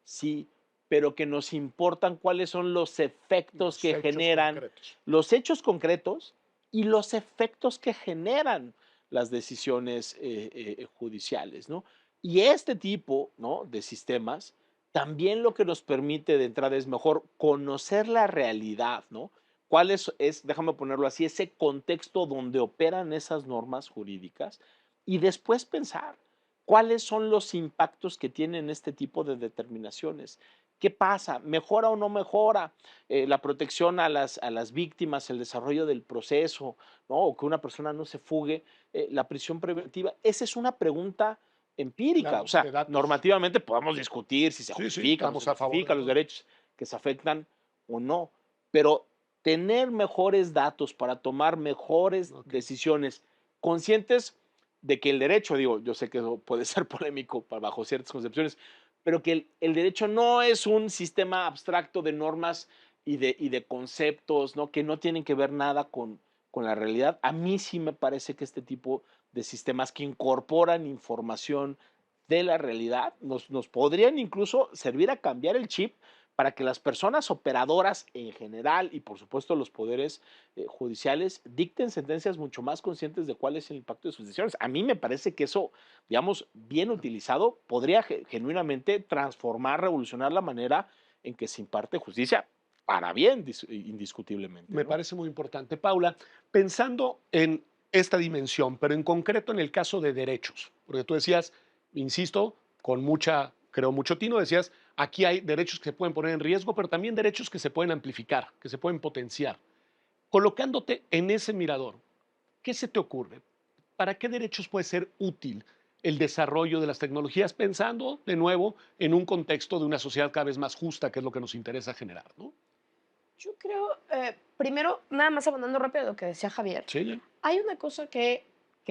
sí, pero que nos importan cuáles son los efectos Los que hechos generan, concretos. los hechos concretos y los efectos que generan las decisiones judiciales, ¿no? Y este tipo, ¿no?, de sistemas también lo que nos permite de entrada es mejor conocer la realidad, ¿no? ¿Cuál déjame ponerlo así, ese contexto donde operan esas normas jurídicas y después pensar cuáles son los impactos que tienen este tipo de determinaciones? ¿Qué pasa? ¿Mejora o no mejora la protección a las víctimas, el desarrollo del proceso, ¿no? O que una persona no se fugue, la prisión preventiva? Esa es una pregunta empírica. O Claro, sea, de datos. normativamente podemos discutir si se Sí, sí, justifica o no se estamos a favor de justifica los todo. derechos que se afectan o no, pero tener mejores datos para tomar mejores Ok. decisiones, conscientes de que el derecho, digo, yo sé que eso puede ser polémico bajo ciertas concepciones, pero que el derecho no es un sistema abstracto de normas y de conceptos, ¿no?, que no tienen que ver nada con la realidad. A mí sí me parece que este tipo de sistemas que incorporan información de la realidad nos podrían incluso servir a cambiar el chip para que las personas operadoras en general y por supuesto los poderes judiciales dicten sentencias mucho más conscientes de cuál es el impacto de sus decisiones. A mí me parece que eso, digamos, bien utilizado, podría genuinamente transformar, revolucionar la manera en que se imparte justicia para bien, indiscutiblemente, Me ¿no? parece muy importante. Paula, pensando en esta dimensión, pero en concreto en el caso de derechos, porque tú decías, insisto, con mucha, creo mucho tino, decías, aquí hay derechos que se pueden poner en riesgo, pero también derechos que se pueden amplificar, que se pueden potenciar. Colocándote en ese mirador, ¿qué se te ocurre? ¿Para qué derechos puede ser útil el desarrollo de las tecnologías pensando, de nuevo, en un contexto de una sociedad cada vez más justa, que es lo que nos interesa generar, ¿no? Yo creo, primero, nada más abonando rápido a lo que decía Javier, Sí, hay una cosa que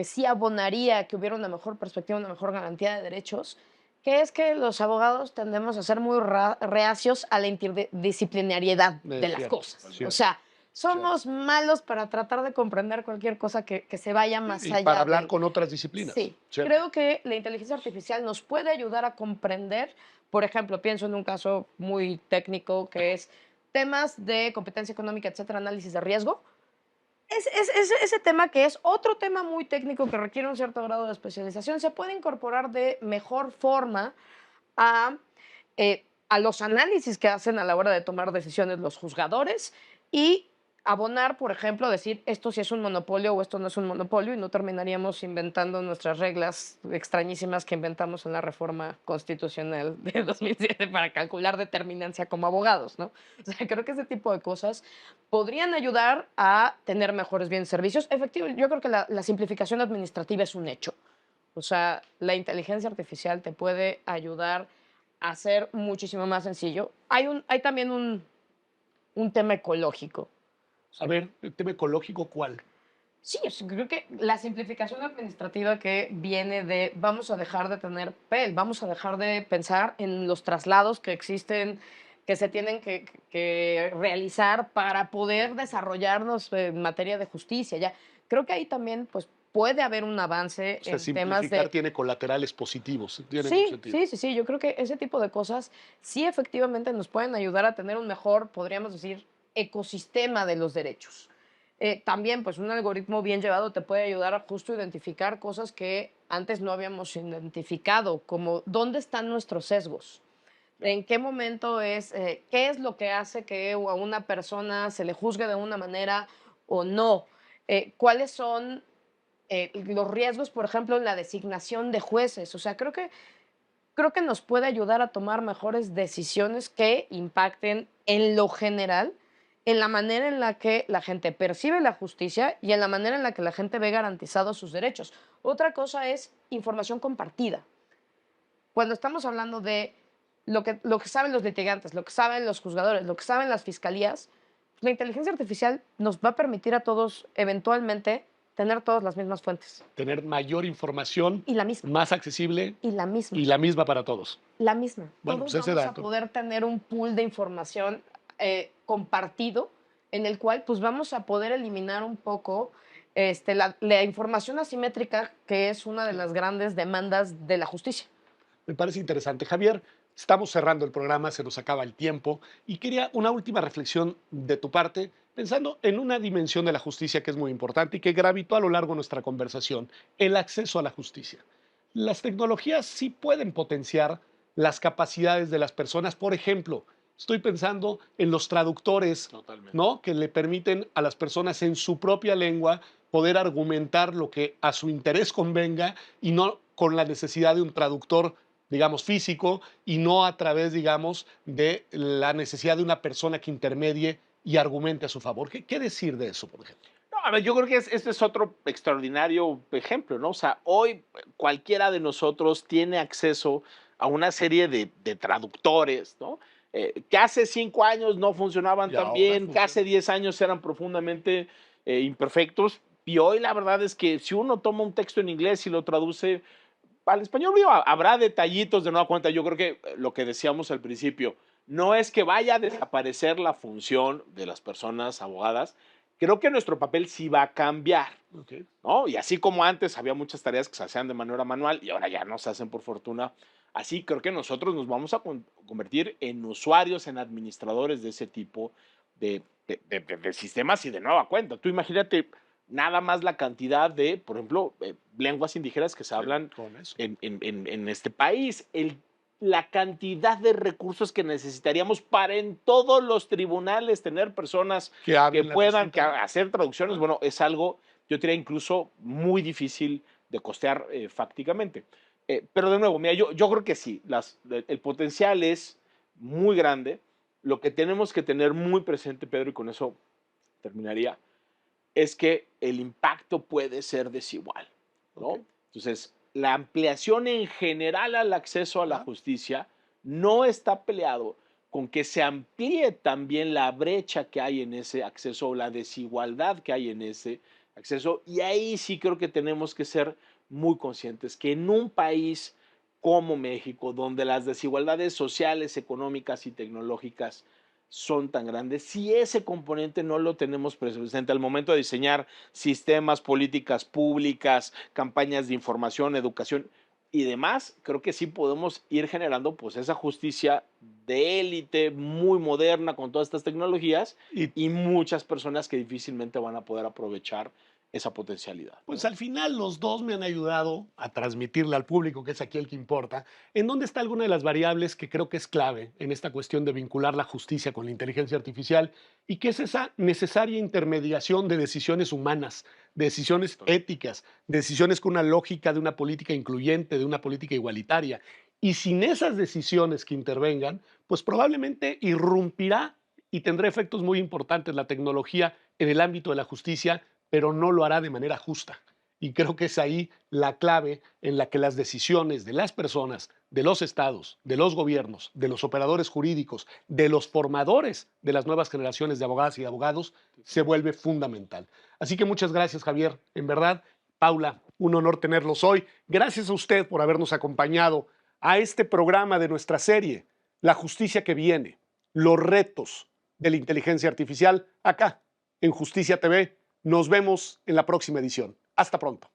sí abonaría que hubiera una mejor perspectiva, una mejor garantía de derechos, que es que los abogados tendemos a ser muy reacios a la interdisciplinariedad de es las cierto, cosas. O cierto, sea, cierto. somos malos para tratar de comprender cualquier cosa que se vaya más Y para allá hablar de... con otras disciplinas, Sí, ¿cierto? creo que la inteligencia artificial nos puede ayudar a comprender, por ejemplo, pienso en un caso muy técnico que es temas de competencia económica, etcétera, análisis de riesgo. Ese tema que es otro tema muy técnico que requiere un cierto grado de especialización, se puede incorporar de mejor forma a, a los análisis que hacen a la hora de tomar decisiones los juzgadores y abonar, por ejemplo, decir esto sí es un monopolio o esto no es un monopolio y no terminaríamos inventando nuestras reglas extrañísimas que inventamos en la reforma constitucional de 2007 para calcular determinancia como abogados, ¿no? O sea, creo que ese tipo de cosas podrían ayudar a tener mejores bienes y servicios. Efectivo, yo creo que la simplificación administrativa es un hecho. O sea, la inteligencia artificial te puede ayudar a ser muchísimo más sencillo. Hay también un tema ecológico. O A sea, ver, el tema ecológico, ¿cuál? Sí, o sea, creo que la simplificación administrativa que viene de vamos a dejar de tener papel, vamos a dejar de pensar en los traslados que existen, que se tienen que realizar para poder desarrollarnos en materia de justicia. Ya creo que ahí también pues puede haber un avance O sea, en temas simplificar de tiene colaterales positivos, tiene mucho sí, sentido. sí, sí, sí. Yo creo que ese tipo de cosas sí efectivamente nos pueden ayudar a tener un mejor, podríamos decir, ecosistema de los derechos. También, pues un algoritmo bien llevado te puede ayudar a justo identificar cosas que antes no habíamos identificado, como dónde están nuestros sesgos, en qué momento qué es lo que hace que a una persona se le juzgue de una manera o no, cuáles son los riesgos, por ejemplo, en la designación de jueces. O sea, creo que nos puede ayudar a tomar mejores decisiones que impacten en lo general, en la manera en la que la gente percibe la justicia y en la manera en la que la gente ve garantizados sus derechos. Otra cosa es información compartida. Cuando estamos hablando de lo que saben los litigantes, lo que saben los juzgadores, lo que saben las fiscalías, la inteligencia artificial nos va a permitir a todos eventualmente tener todas las mismas fuentes. Tener mayor información, Y la misma, más accesible y la misma. y la misma para todos. La misma. Bueno, Todos pues ese vamos a dato. poder tener un pool de información compartido en el cual pues vamos a poder eliminar un poco la información asimétrica que es una de las grandes demandas de la justicia. Me parece interesante. Javier, estamos cerrando el programa, se nos acaba el tiempo y quería una última reflexión de tu parte, pensando en una dimensión de la justicia que es muy importante y que gravitó a lo largo de nuestra conversación, el acceso a la justicia. Las tecnologías sí pueden potenciar las capacidades de las personas. Por ejemplo, estoy pensando en los traductores, Totalmente. ¿no? Que le permiten a las personas en su propia lengua poder argumentar lo que a su interés convenga y no con la necesidad de un traductor, digamos, físico y no a través, digamos, de la necesidad de una persona que intermedie y argumente a su favor. ¿Qué decir de eso, por ejemplo? No, a ver, yo creo que este es otro extraordinario ejemplo, ¿no? O sea, hoy cualquiera de nosotros tiene acceso a una serie de traductores, ¿no? Que hace 5 años no funcionaban Y tan ahora bien, que hace funciona. 10 años eran profundamente imperfectos. Y hoy la verdad es que si uno toma un texto en inglés y lo traduce al español, digo, habrá detallitos de nueva cuenta. Yo creo que lo que decíamos al principio, no es que vaya a desaparecer la función de las personas abogadas, creo que nuestro papel sí va a cambiar, Okay. ¿no? Y así como antes había muchas tareas que se hacían de manera manual y ahora ya no se hacen por fortuna, así creo que nosotros nos vamos a convertir en usuarios, en administradores de ese tipo de sistemas y de nueva cuenta. Tú imagínate nada más la cantidad de, por ejemplo, lenguas indígenas que se hablan Con eso. en este país, la cantidad de recursos que necesitaríamos para en todos los tribunales tener personas Que que hablen la puedan distinta. hacer traducciones, bueno, es algo, yo diría, incluso muy difícil de costear fácticamente. Pero de nuevo, mira, yo creo que sí, el potencial es muy grande. Lo que tenemos que tener muy presente, Pedro, y con eso terminaría, es que el impacto puede ser desigual, ¿no? Okay. Entonces, la ampliación en general al acceso a la Ajá. justicia no está peleado con que se amplíe también la brecha que hay en ese acceso o la desigualdad que hay en ese acceso. Y ahí sí creo que tenemos que ser muy conscientes que en un país como México, donde las desigualdades sociales, económicas y tecnológicas son tan grandes, si ese componente no lo tenemos presente al momento de diseñar sistemas, políticas públicas, campañas de información, educación y demás, creo que sí podemos ir generando pues esa justicia de élite muy moderna con todas estas tecnologías Y y muchas personas que difícilmente van a poder aprovechar esa potencialidad, pues ¿no? al final los dos me han ayudado a transmitirle al público, que es aquí el que importa, en dónde está alguna de las variables que creo que es clave en esta cuestión de vincular la justicia con la inteligencia artificial y que es esa necesaria intermediación de decisiones humanas, de decisiones éticas, decisiones con una lógica de una política incluyente, de una política igualitaria. Y sin esas decisiones que intervengan, pues probablemente irrumpirá y tendrá efectos muy importantes la tecnología en el ámbito de la justicia, pero no lo hará de manera justa. Y creo que es ahí la clave en la que las decisiones de las personas, de los estados, de los gobiernos, de los operadores jurídicos, de los formadores de las nuevas generaciones de abogadas y de abogados, se vuelve fundamental. Así que muchas gracias, Javier. En verdad, Paula, un honor tenerlos hoy. Gracias a usted por habernos acompañado a este programa de nuestra serie, La Justicia que Viene, los retos de la inteligencia artificial, acá, en Justicia TV. Nos vemos en la próxima edición. Hasta pronto.